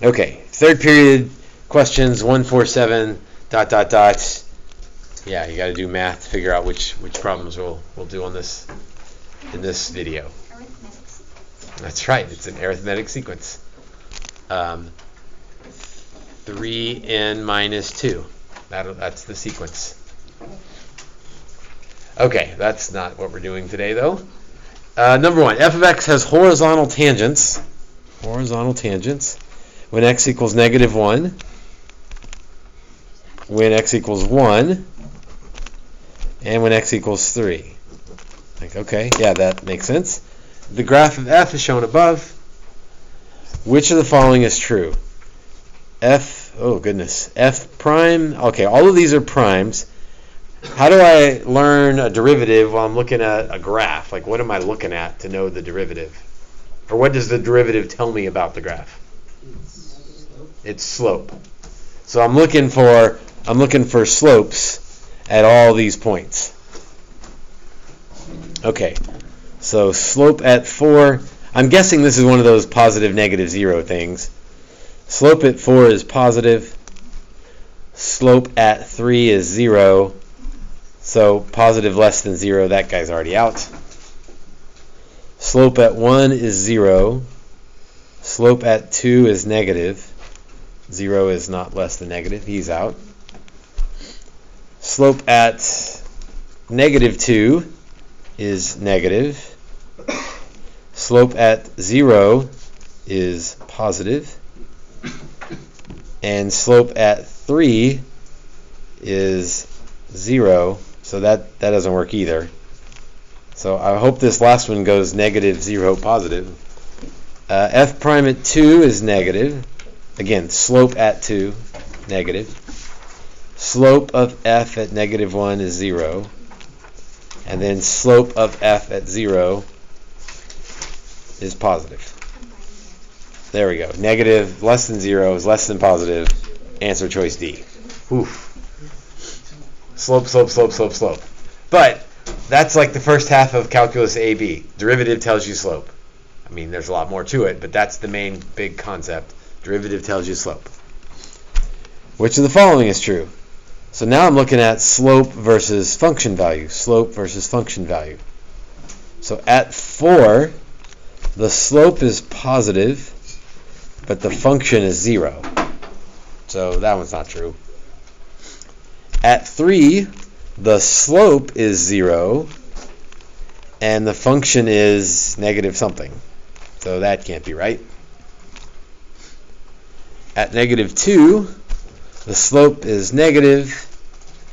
Okay, third period questions 147 ... Yeah, you got to do math to figure out which problems we'll do on this in this video. That's right, it's an arithmetic sequence. 3n minus 2. That's the sequence. Okay, that's not what we're doing today, though. Number 1, f of x has horizontal tangents. Horizontal tangents. When x equals -1. When x equals 1. And when x equals 3. Okay, yeah, that makes sense. The graph of f is shown above. Which of the following is true? F prime. Okay, all of these are primes. How do I learn a derivative while I'm looking at a graph? Like, what am I looking at to know the derivative? Or what does the derivative tell me about the graph? It's slope. So I'm looking for slopes at all these points. Okay, so slope at 4. I'm guessing this is one of those positive, negative, 0 things. Slope at 4 is positive. Slope at 3 is 0. So positive less than 0, that guy's already out. Slope at 1 is 0. Slope at 2 is negative. 0 is not less than negative. He's out. Slope at -2 is negative. Slope at 0 is positive. And slope at 3 is 0. So that doesn't work either. So I hope this last one goes -0, positive. F prime at 2 is negative. Again, slope at 2, negative. Slope of f at -1 is 0. And then slope of f at 0 is positive. There we go. Negative less than 0 is less than positive. Answer choice D. Oof. Slope, slope, slope, slope, slope. But that's like the first half of calculus AB. Derivative tells you slope. I mean, there's a lot more to it, but that's the main big concept. Derivative tells you slope. Which of the following is true? So now I'm looking at slope versus function value. Slope versus function value. So at 4, the slope is positive, but the function is 0. So that one's not true. At 3, the slope is 0, and the function is negative something. So that can't be right. At -2, the slope is negative,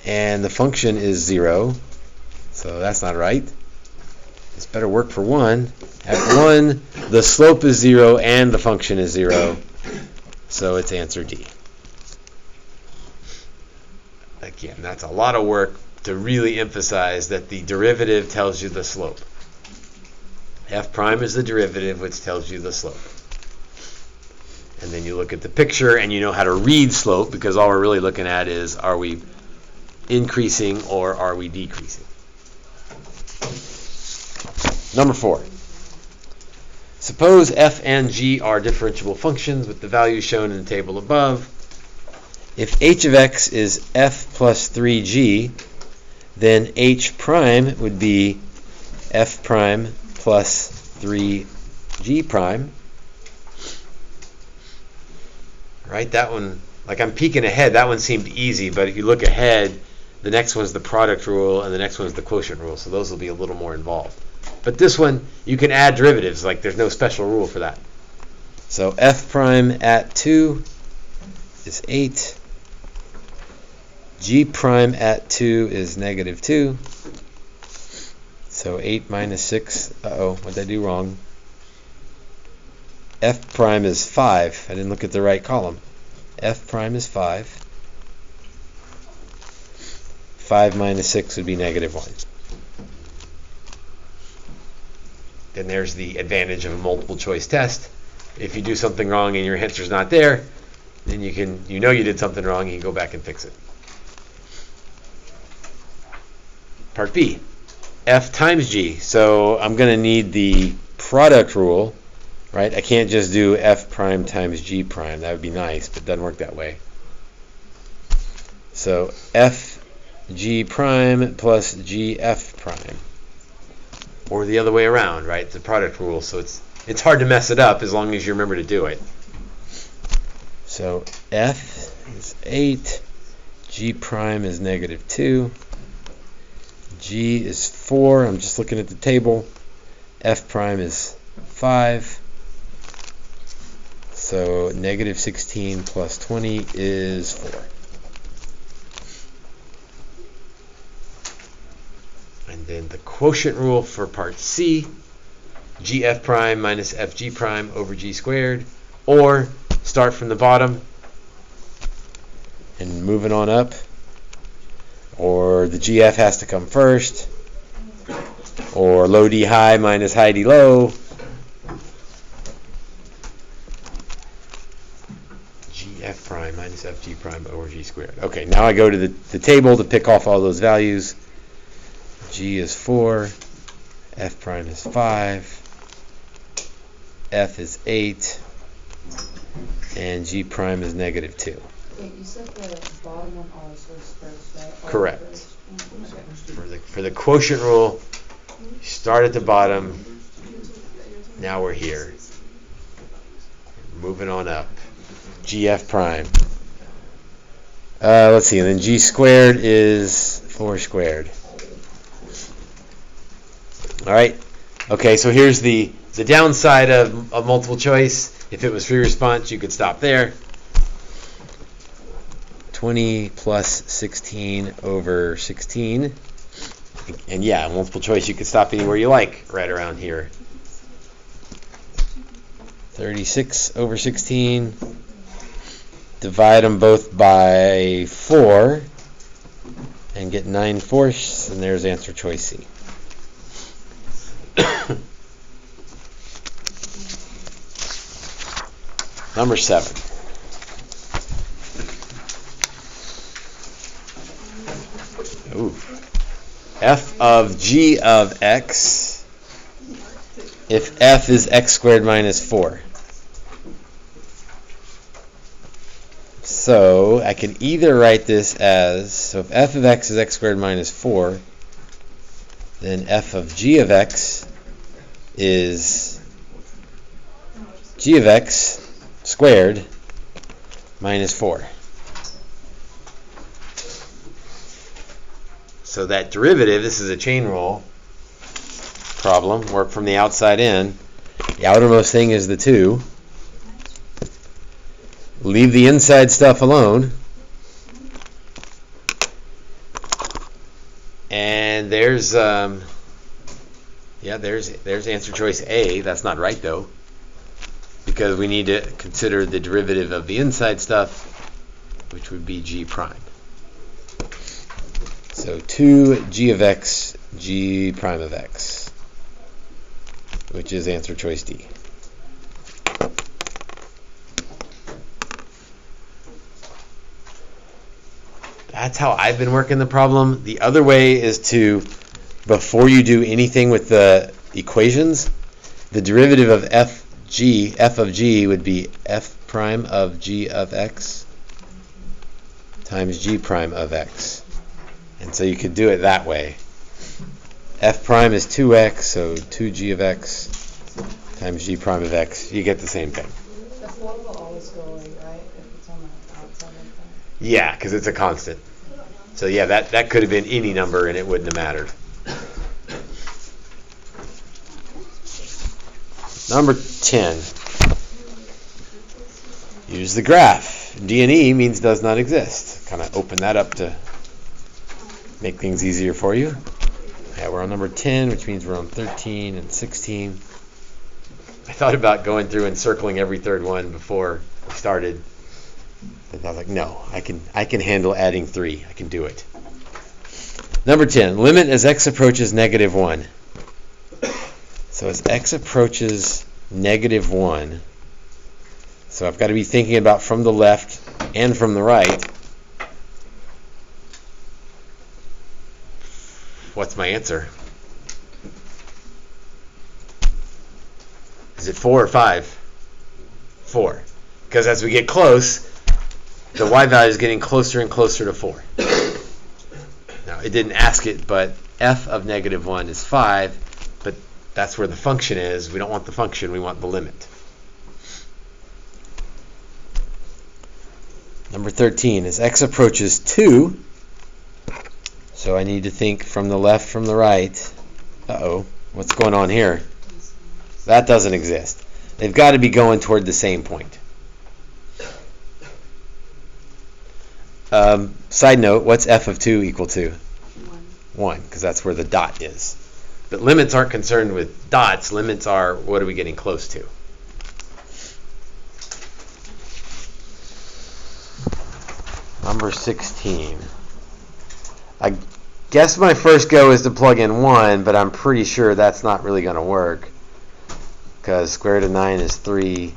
and the function is 0. So that's not right. This better work for 1. At 1, the slope is 0, and the function is 0. So it's answer D. Again, that's a lot of work to really emphasize that the derivative tells you the slope. F prime is the derivative, which tells you the slope. And then you look at the picture and you know how to read slope, because all we're really looking at is, are we increasing or are we decreasing? Number 4. Suppose f and g are differentiable functions with the values shown in the table above. If h of x is f plus 3g, then h prime would be f prime plus 3g prime. Right, that one, like I'm peeking ahead, that one seemed easy, but if you look ahead, the next one's the product rule and the next one's the quotient rule, so those will be a little more involved. But this one, you can add derivatives, like there's no special rule for that. So f prime at 2 is 8. G prime at 2 is -2. So 8 minus 6, what did I do wrong? F prime is 5. I didn't look at the right column. F prime is 5. 5 minus 6 would be -1. Then there's the advantage of a multiple choice test. If you do something wrong and your answer's not there, then you know you did something wrong, and you can go back and fix it. Part B, f times g. So I'm going to need the product rule right? I can't just do f prime times g prime. That would be nice, but it doesn't work that way. So f g prime plus g f prime. Or the other way around, right? It's a product rule, so it's hard to mess it up as long as you remember to do it. So f is 8, g prime is -2, g is 4, I'm just looking at the table, f prime is 5, so -16 plus 20 is 4. And then the quotient rule for part C, gf prime minus fg prime over g squared, or start from the bottom and moving on up, or the gf has to come first, or low d high minus high d low, gf prime minus fg prime over g squared. Okay, now I go to the table to pick off all those values. G is 4, f prime is 5, f is 8, and g prime is -2. Wait, you said the bottom one always goes first, right? Correct. For the quotient rule, you start at the bottom. Now we're here. Moving on up. gf prime. Let's see, and then g squared is 4 squared. All right. Okay, so here's the downside of multiple choice. If it was free response, you could stop there. 20 plus 16 over 16. And yeah, multiple choice, you could stop anywhere you like, right around here. 36 over 16. Divide them both by 4 and get 9/4, and there's answer choice C. Number 7. Ooh. F of g of x if f is x squared minus 4. So I can either write this as, so if f of x is x squared minus 4, then f of g of x is g of x squared minus 4. So that derivative, this is a chain rule problem, work from the outside in. The outermost thing is the 2. Leave the inside stuff alone. And there's there's answer choice A. That's not right though, because we need to consider the derivative of the inside stuff, which would be g prime. So 2 g of x, g prime of x, which is answer choice D. That's how I've been working the problem. The other way is to, before you do anything with the equations, the derivative of f of g would be f prime of g of x times g prime of x. And so you could do it that way. F prime is 2x, so 2g of x times g prime of x. You get the same thing. The 4 will always go away, right? If it's on the outside of that. Yeah, because it's a constant. So yeah, that could have been any number and it wouldn't have mattered. Number 10. Use the graph. D and E means does not exist. Kind of open that up to make things easier for you. Yeah, we're on number 10, which means we're on 13 and 16. I thought about going through and circling every third one before we started. And I was like, no, I can handle adding 3. I can do it. Number 10, limit as x approaches -1. So as x approaches -1, so I've got to be thinking about from the left and from the right. What's my answer? Is it 4 or 5? 4. Because as we get close, the y value is getting closer and closer to 4. Now, it didn't ask it, but f of negative 1 is 5, but that's where the function is. We don't want the function, we want the limit. Number 13, as x approaches 2, so I need to think from the left, from the right. Uh-oh, what's going on here? That doesn't exist. They've got to be going toward the same point. Side note, what's f of 2 equal to? 1, because that's where the dot is. But limits aren't concerned with dots. Limits are, what are we getting close to? Number 16. I guess my first go is to plug in 1, but I'm pretty sure that's not really going to work, because square root of 9 is 3.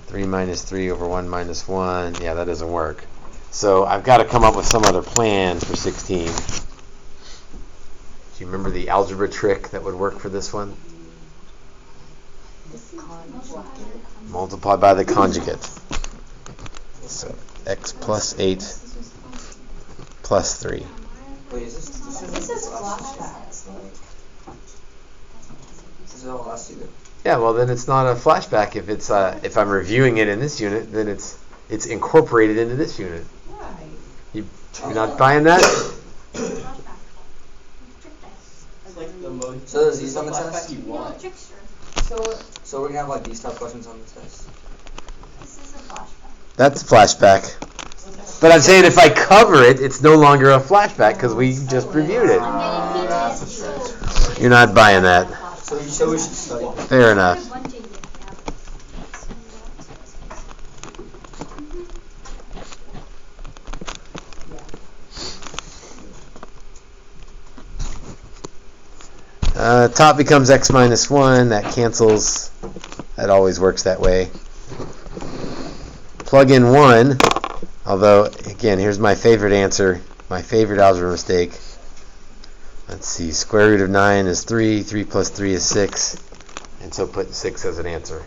3 minus 3 over 1 minus 1. Yeah, that doesn't work. So I've got to come up with some other plan for 16. Do you remember the algebra trick that would work for this one? Multiply by the conjugate. So x plus 8 plus 3. Wait, is this flashbacks? Is it all last unit? Yeah, well then it's not a flashback if it's if I'm reviewing it in this unit, then it's incorporated into this unit. You're not buying that? So there's these on the test? So we're gonna have like these type questions on the test? That's flashback. But I'm saying if I cover it, it's no longer a flashback because we just reviewed it. You're not buying that. So we should study. Fair enough. Top becomes x minus 1. That cancels. That always works that way. Plug in 1. Although, again, here's my favorite answer. My favorite algebra mistake. Let's see. Square root of 9 is 3. 3 plus 3 is 6. And so put 6 as an answer.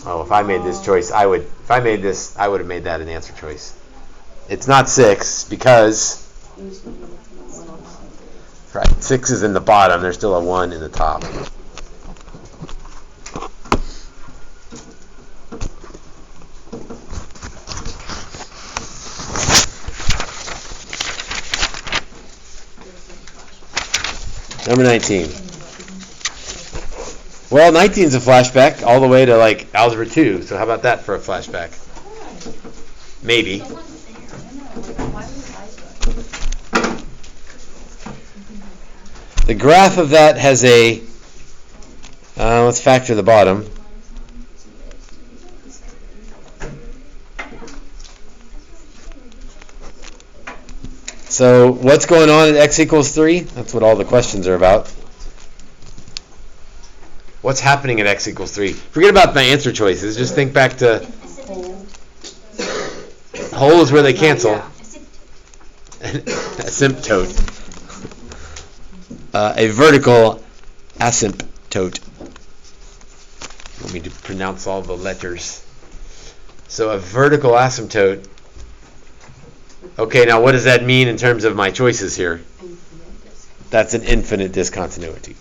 Oh, if I made this choice, I would have made that an answer choice. It's not 6 because... Right, 6 is in the bottom. There's still a 1 in the top. Number 19. Well, 19 is a flashback all the way to like Algebra 2. So how about that for a flashback? Maybe. The graph of that has a, let's factor the bottom. So what's going on at x equals 3? That's what all the questions are about. What's happening at x equals 3? Forget about my answer choices. Just think back to whole is where they cancel. Asymptote. A vertical asymptote. Let me pronounce all the letters. So a vertical asymptote. Okay, now what does that mean in terms of my choices here? That's an infinite discontinuity.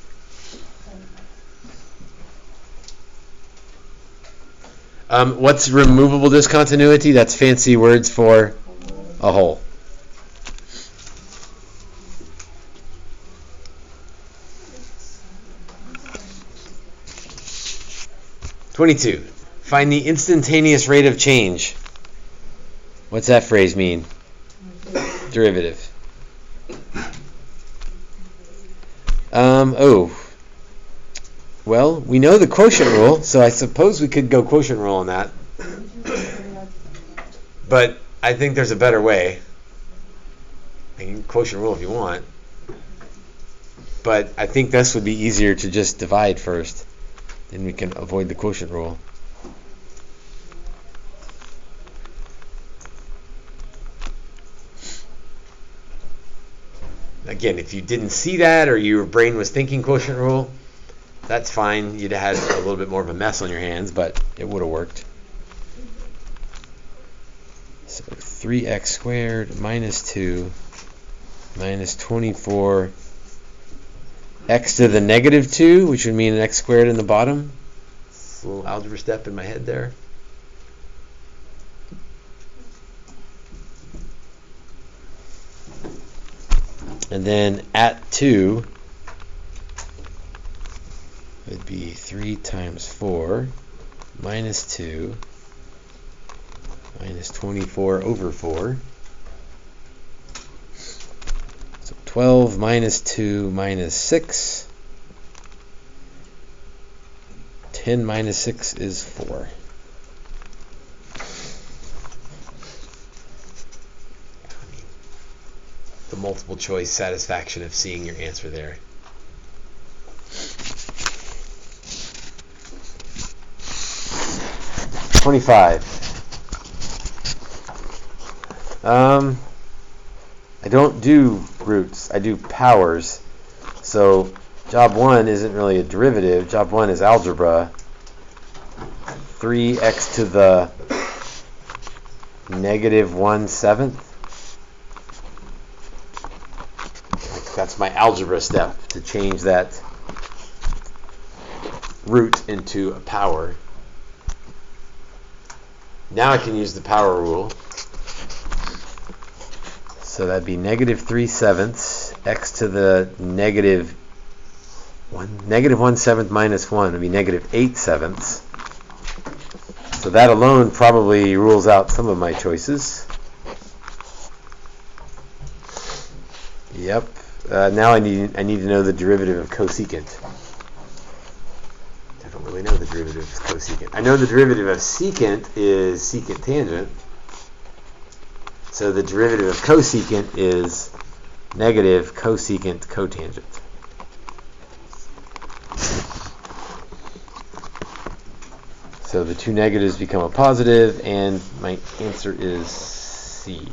What's removable discontinuity? That's fancy words for a hole. (22) Find the instantaneous rate of change. What's that phrase mean? Derivative. Well, we know the quotient rule, so I suppose we could go quotient rule on that. But I think there's a better way. You can quotient rule if you want. But I think this would be easier to just divide first. Then we can avoid the quotient rule. Again, if you didn't see that or your brain was thinking quotient rule, That's fine. You'd have had a little bit more of a mess on your hands, but it would have worked. So 3x squared minus 2 minus 24 x to the negative 2, which would mean an x squared in the bottom. It's a little algebra step in my head there. And then at 2 would be 3 times 4 minus 2 minus 24 over 4. So 12 minus 2 minus 6. 10 minus 6 is 4. The multiple choice satisfaction of seeing your answer there. I don't do roots, I do powers. So job 1 isn't really a derivative. Job 1 is algebra. 3x to the negative 1/7. That's my algebra step, to change that root into a power. Now I can use the power rule. So that'd be negative 3/7 x to the negative 1/7 minus 1 would be negative 8/7. So that alone probably rules out some of my choices. Yep. Now I need to know the derivative of cosecant. I don't really know the derivative of cosecant. I know the derivative of secant is secant tangent. So the derivative of cosecant is negative cosecant cotangent. So the two negatives become a positive, and my answer is C.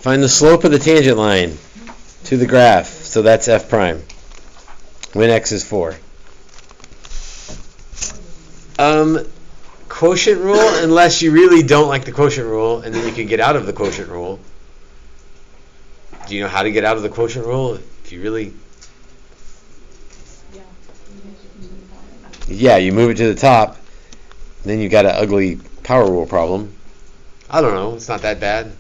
Find the slope of the tangent line to the graph. So that's f prime when x is 4. Quotient rule, unless you really don't like the quotient rule, and then you can get out of the quotient rule. Do you know how to get out of the quotient rule? If you really... Yeah, you move it to the top, then you got an ugly power rule problem. I don't know, it's not that bad.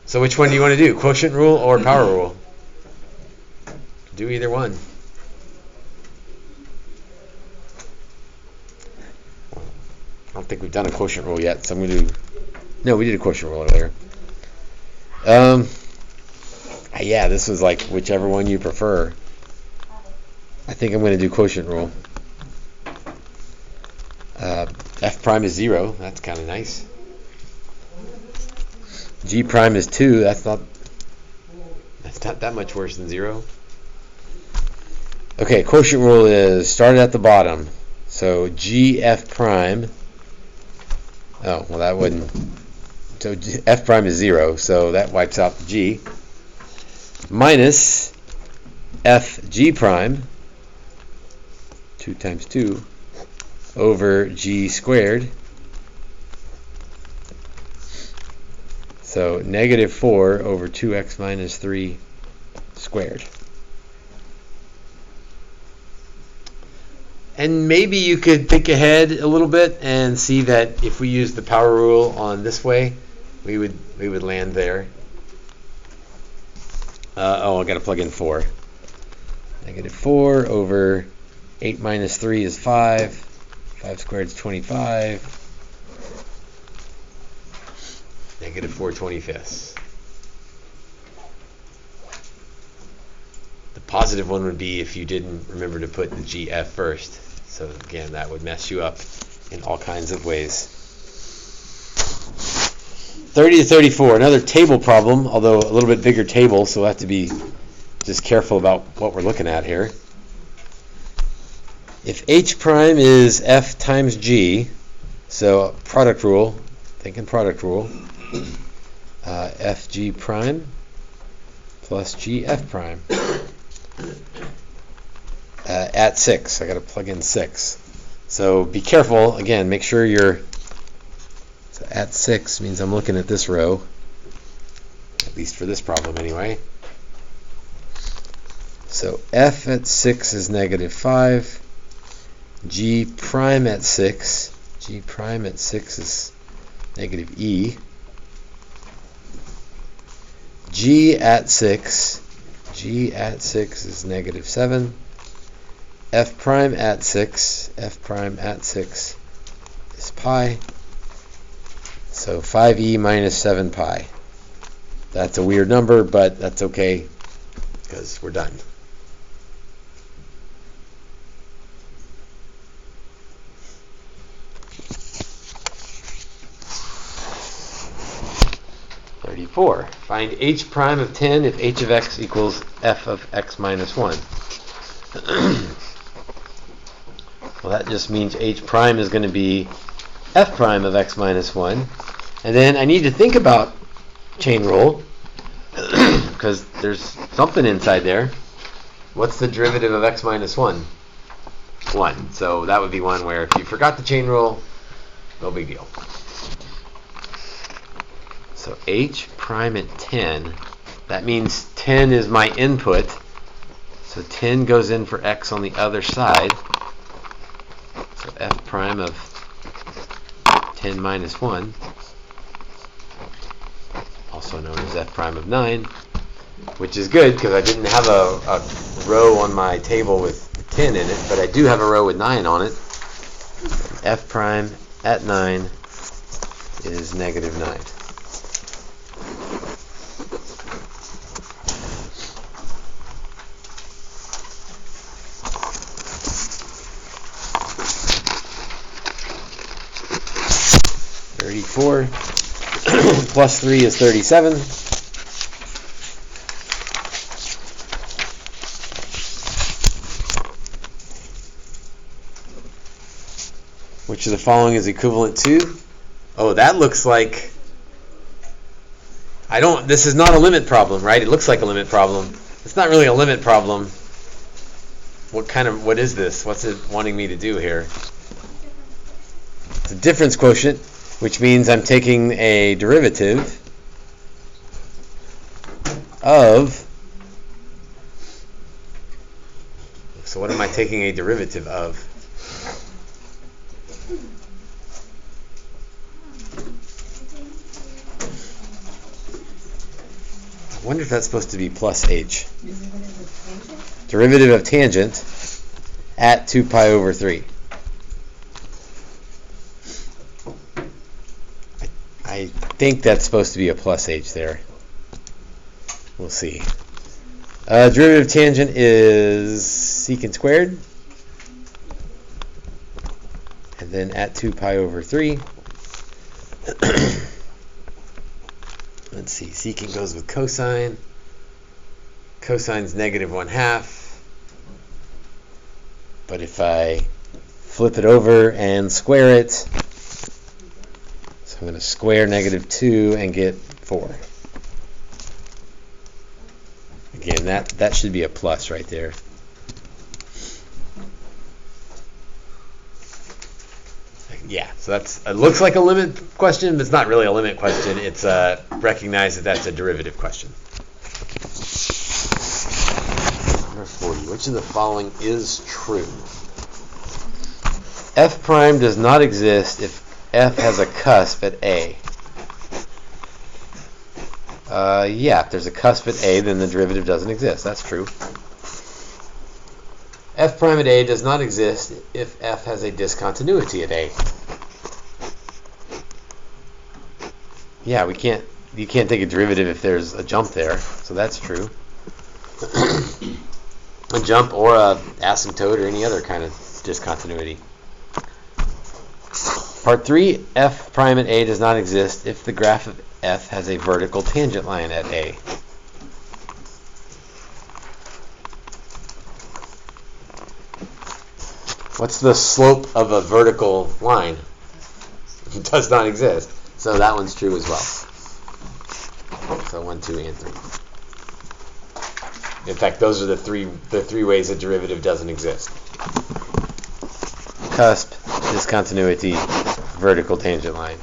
So which one do you want to do? Quotient rule or power rule? Do either one. I don't think we've done a quotient rule yet, so I'm going to do... No, we did a quotient rule earlier. Yeah, this was like whichever one you prefer. I think I'm going to do quotient rule. F prime is 0. That's kind of nice. G prime is 2. That's not that much worse than 0. Okay, quotient rule is start at the bottom. So G F prime. Oh, well that wouldn't. So F prime is 0, so that wipes out the G. Minus F G prime. 2 times 2 over G squared. So negative 4 over 2x minus 3 squared. And maybe you could think ahead a little bit and see that if we use the power rule on this way, we would land there. I got to plug in 4. Negative 4 over 8 minus 3 is 5. 5 squared is 25. Negative 4/25. The positive one would be if you didn't remember to put the GF first. So again, that would mess you up in all kinds of ways. 30 to 34, another table problem, although a little bit bigger table, so we'll have to be just careful about what we're looking at here. If H prime is F times G, so product rule, thinking product rule, FG prime plus GF prime at 6. I got to plug in 6. So be careful. Again, make sure you're so at 6 means I'm looking at this row, at least for this problem anyway. So F at 6 is negative 5. G prime at 6. G prime at 6 is negative E. G at 6. G at 6 is negative 7. F prime at 6. F prime at 6 is pi. So 5e minus 7 pi. That's a weird number, but that's okay because we're done. Find h prime of 10 if h of x equals f of x minus 1. Well, that just means h prime is going to be f prime of x minus 1. And then I need to think about chain rule because there's something inside there. What's the derivative of x minus 1? 1. So that would be one where if you forgot the chain rule, no big deal. So h prime at 10, that means 10 is my input. So 10 goes in for x on the other side. So f prime of 10 minus 1, also known as f prime of 9, which is good because I didn't have a row on my table with 10 in it, but I do have a row with 9 on it. F prime at 9 is negative 9. Plus 3 is 37. Which of the following is equivalent to? Oh, that looks like... This is not a limit problem, right? It looks like a limit problem. It's not really a limit problem. What is this? What's it wanting me to do here? It's a difference quotient, which means I'm taking a derivative of... So what am I taking a derivative of? I wonder if that's supposed to be plus h. Derivative of tangent at 2 pi over 3. I think that's supposed to be a plus h there. We'll see. Derivative of tangent is secant squared. And then at 2 pi over 3. Let's see, secant goes with cosine. Cosine's negative 1/2. But if I flip it over and square it, so I'm going to square negative 2 and get 4. Again, that should be a plus right there. Yeah, so it looks like a limit question, but it's not really a limit question. It's recognize that that's a derivative question. Number 40. Which of the following is true? F prime does not exist if f has a cusp at a. Yeah, if there's a cusp at a, then the derivative doesn't exist. That's true. F prime at a does not exist if f has a discontinuity at a. Yeah, you can't take a derivative if there's a jump there, so that's true. A jump or a asymptote or any other kind of discontinuity. Part 3, f prime at a does not exist if the graph of f has a vertical tangent line at a. What's the slope of a vertical line? It does not exist. So that one's true as well. So 1, 2, and 3. In fact, those are the three ways a derivative doesn't exist. Cusp, discontinuity, vertical tangent line.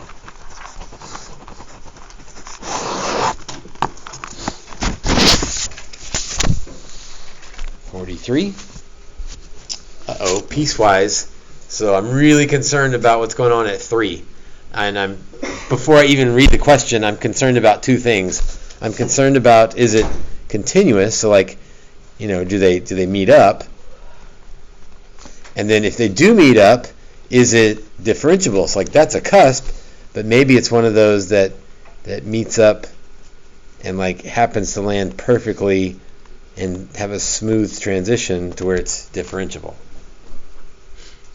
Piecewise. So I'm really concerned about what's going on at 3. And before I even read the question, I'm concerned about two things. I'm concerned about, is it continuous? So do they meet up? And then if they do meet up, is it differentiable? So that's a cusp, but maybe it's one of those that meets up and happens to land perfectly and have a smooth transition to where it's differentiable.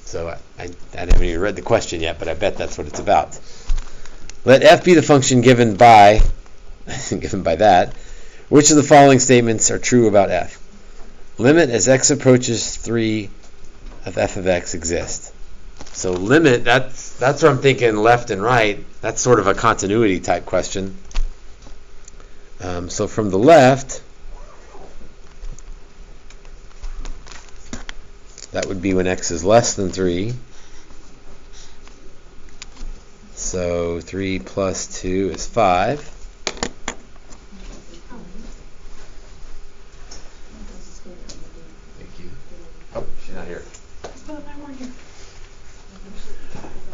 So I haven't even read the question yet, but I bet that's what it's about. Let f be the function given by that. Which of the following statements are true about f? Limit as x approaches 3 of f of x exists. So limit, that's where I'm thinking left and right. That's sort of a continuity type question. So from the left, that would be when x is less than 3. So 3 plus 2 is 5. Thank you. Oh, she's not here.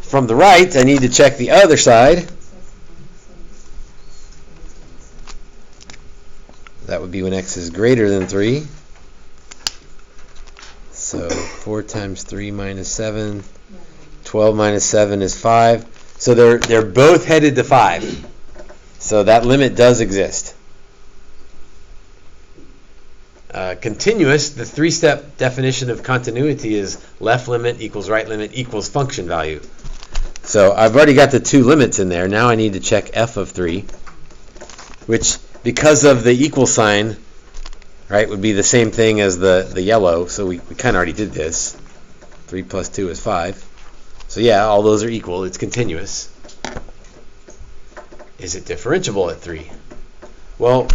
From the right, I need to check the other side. That would be when x is greater than 3. So 4 times 3 minus 7. 12 minus 7 is 5. So they're both headed to 5. So that limit does exist. Continuous, the 3-step definition of continuity is left limit equals right limit equals function value. So I've already got the two limits in there. Now I need to check f of 3, which, because of the equal sign, right, would be the same thing as the yellow. So we kind of already did this. 3 plus 2 is 5. So yeah, all those are equal. It's continuous. Is it differentiable at 3? Well,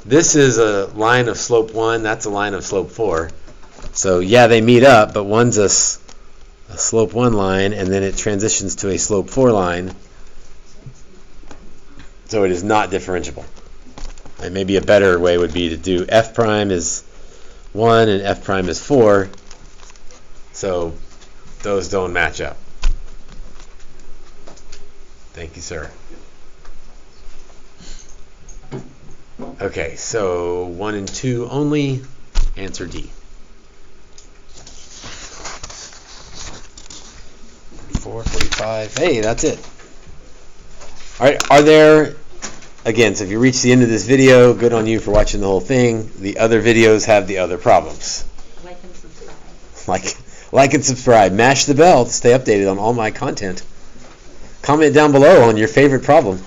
this is a line of slope 1. That's a line of slope 4. So yeah, they meet up, but one's a slope 1 line, and then it transitions to a slope 4 line. So it is not differentiable. And maybe a better way would be to do f prime is 1 and f prime is 4. So those don't match up. Thank you, sir. Okay, so 1 and 2 only. Answer D. 44, 45. Hey, that's it. All right, are there, again, so if you reach the end of this video, good on you for watching the whole thing. The other videos have the other problems. Like and subscribe. Like and subscribe. Mash the bell to stay updated on all my content. Comment down below on your favorite problem.